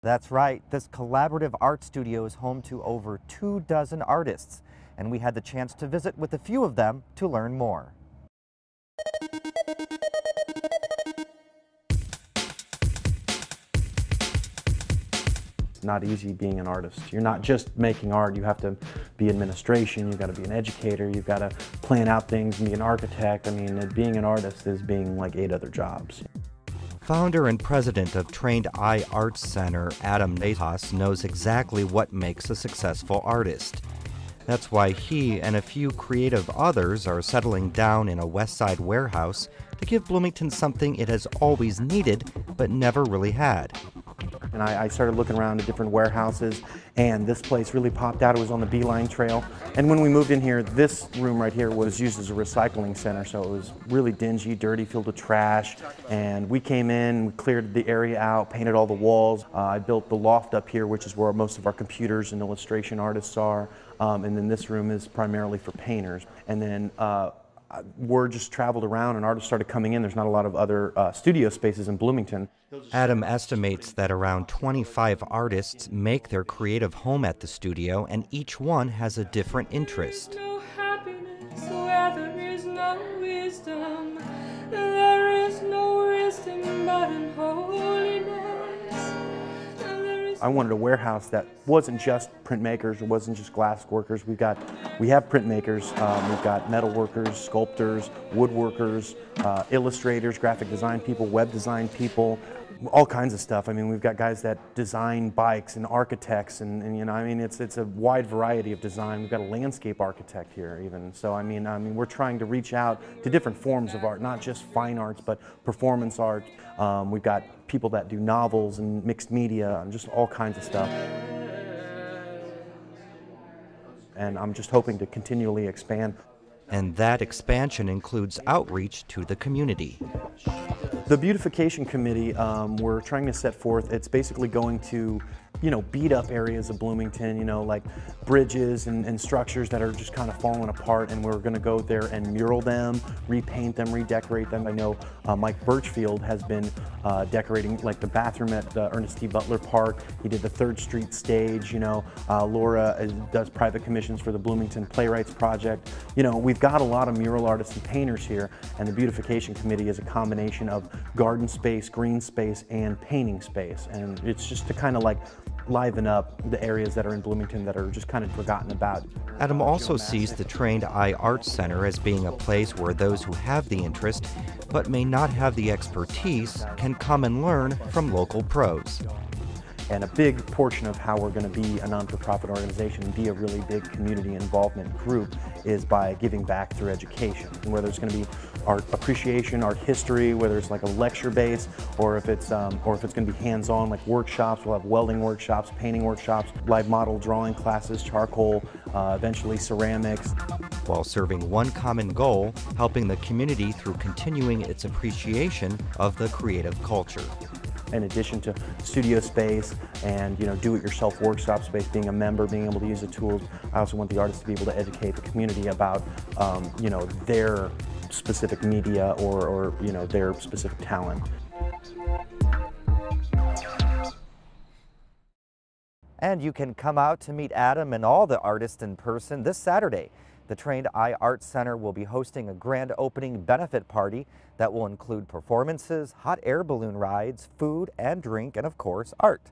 That's right. This collaborative art studio is home to over 24 artists, and we had the chance to visit with a few of them to learn more. Not easy being an artist. You're not just making art, you have to be administration, you've got to be an educator, you've got to plan out things and be an architect. I mean, being an artist is being like 8 other jobs. Founder and president of Trained Eye Arts Center, Adam Nahas, knows exactly what makes a successful artist. That's why he and a few creative others are settling down in a West Side warehouse to give Bloomington something it has always needed but never really had. And I started looking around at different warehouses, and this place really popped out. It was on the Beeline Trail. And when we moved in here, this room right here was used as a recycling center, so it was really dingy, dirty, filled with trash. And we came in, we cleared the area out, painted all the walls. I built the loft up here, which is where most of our computers and illustration artists are. And then this room is primarily for painters. And then word just traveled around and artists started coming in. There's not a lot of other studio spaces in Bloomington. Adam estimates that around 25 artists make their creative home at the studio, and each one has a different interest. No happiness where there is no wisdom. There is no wisdom but in holiness. I wanted a warehouse that wasn't just printmakers, or wasn't just glass workers. We have printmakers, we've got metal workers, sculptors, woodworkers, illustrators, graphic design people, web design people, all kinds of stuff. I mean, we've got guys that design bikes and architects, and you know, I mean, it's a wide variety of design. We've got a landscape architect here even. So I mean, we're trying to reach out to different forms of art, not just fine arts, but performance art. We've got people that do novels and mixed media and just all kinds of stuff. And I'm just hoping to continually expand. And that expansion includes outreach to the community. The beautification committee, we're trying to set forth, it's basically going to, you know, beat up areas of Bloomington, you know, like bridges and structures that are just kind of falling apart, and we're going to go there and mural them, repaint them, redecorate them. I know Mike Birchfield has been decorating like the bathroom at the Ernest T. Butler Park. He did the 3rd Street stage, you know. Laura does private commissions for the Bloomington Playwrights Project. You know, we've got a lot of mural artists and painters here, and the beautification committee is a combination of garden space, green space, and painting space. And it's just to kind of like liven up the areas that are in Bloomington that are just kind of forgotten about. Adam also sees the Trained Eye Arts Center as being a place where those who have the interest but may not have the expertise can come and learn from local pros. And a big portion of how we're going to be a non-for-profit organization and be a really big community involvement group is by giving back through education. And whether it's going to be art appreciation, art history, whether it's like a lecture base, or if it's going to be hands-on, like workshops. We'll have welding workshops, painting workshops, live model drawing classes, charcoal, eventually ceramics. While serving one common goal, helping the community through continuing its appreciation of the creative culture. In addition to studio space and, you know, do-it-yourself workshop space, being a member, being able to use the tools, I also want the artists to be able to educate the community about, you know, their specific media or you know, their specific talent. And you can come out to meet Adam and all the artists in person this Saturday. The Trained Eye Arts Center will be hosting a grand opening benefit party that will include performances, hot air balloon rides, food and drink, and of course, art.